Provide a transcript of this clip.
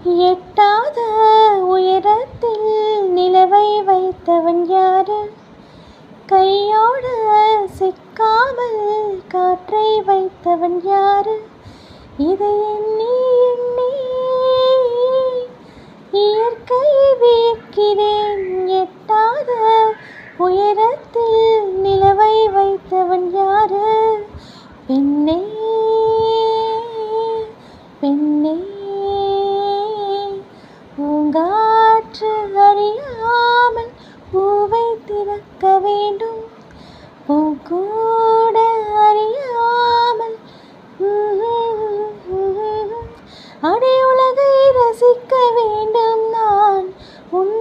எட்டாத உயரத்தில் நிலவை வைத்தவன் யாரு? கையோட சிக்காமல் காற்றை வைத்தவன் யாரு? இதை எண்ணி எண்ணி இயற்கையை வியக்கிறேன். எட்டாத உயரத்தில் நிலவை வைத்தவன் யாரு? பெண்ணே பெண்ணே, பூங்காற்று அறியாமல் பூவை திறக்க வேண்டும், பூக்கூட அறியாமல் அடி உலகை ரசிக்க வேண்டும். நான் உன்